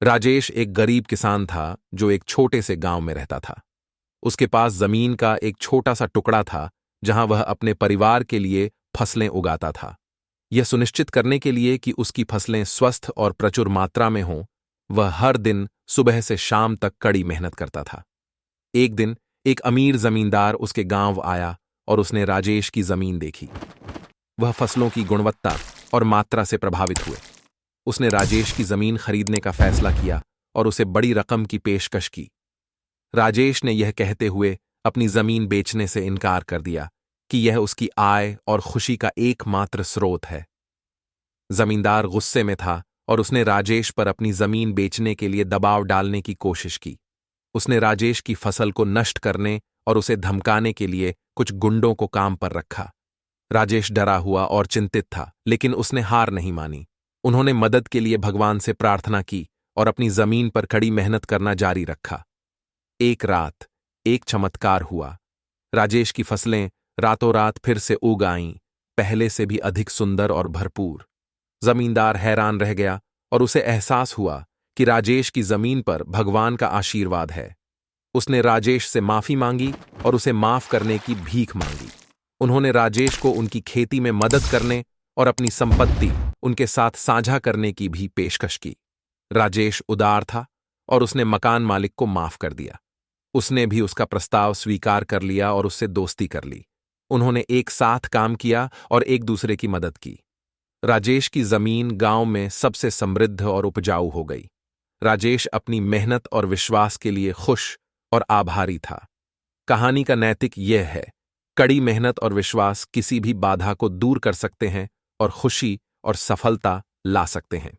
राजेश एक गरीब किसान था जो एक छोटे से गांव में रहता था। उसके पास जमीन का एक छोटा सा टुकड़ा था जहां वह अपने परिवार के लिए फसलें उगाता था। यह सुनिश्चित करने के लिए कि उसकी फसलें स्वस्थ और प्रचुर मात्रा में हों, वह हर दिन सुबह से शाम तक कड़ी मेहनत करता था। एक दिन एक अमीर जमींदार उसके गांव आया और उसने राजेश की जमीन देखी। वह फसलों की गुणवत्ता और मात्रा से प्रभावित हुए। उसने राजेश की जमीन खरीदने का फैसला किया और उसे बड़ी रकम की पेशकश की। राजेश ने यह कहते हुए अपनी जमीन बेचने से इनकार कर दिया कि यह उसकी आय और खुशी का एकमात्र स्रोत है। जमींदार गुस्से में था और उसने राजेश पर अपनी जमीन बेचने के लिए दबाव डालने की कोशिश की। उसने राजेश की फसल को नष्ट करने और उसे धमकाने के लिए कुछ गुंडों को काम पर रखा। राजेश डरा हुआ और चिंतित था, लेकिन उसने हार नहीं मानी। उन्होंने मदद के लिए भगवान से प्रार्थना की और अपनी जमीन पर कड़ी मेहनत करना जारी रखा। एक रात एक चमत्कार हुआ। राजेश की फसलें रातों रात फिर से उग आईं, पहले से भी अधिक सुंदर और भरपूर। जमींदार हैरान रह गया और उसे एहसास हुआ कि राजेश की जमीन पर भगवान का आशीर्वाद है। उसने राजेश से माफी मांगी और उसे माफ करने की भीख मांगी। उन्होंने राजेश को उनकी खेती में मदद करने और अपनी संपत्ति उनके साथ साझा करने की भी पेशकश की। राजेश उदार था और उसने मकान मालिक को माफ कर दिया। उसने भी उसका प्रस्ताव स्वीकार कर लिया और उससे दोस्ती कर ली। उन्होंने एक साथ काम किया और एक दूसरे की मदद की। राजेश की जमीन गांव में सबसे समृद्ध और उपजाऊ हो गई। राजेश अपनी मेहनत और विश्वास के लिए खुश और आभारी था। कहानी का नैतिक यह है, कड़ी मेहनत और विश्वास किसी भी बाधा को दूर कर सकते हैं और खुशी और सफलता ला सकते हैं।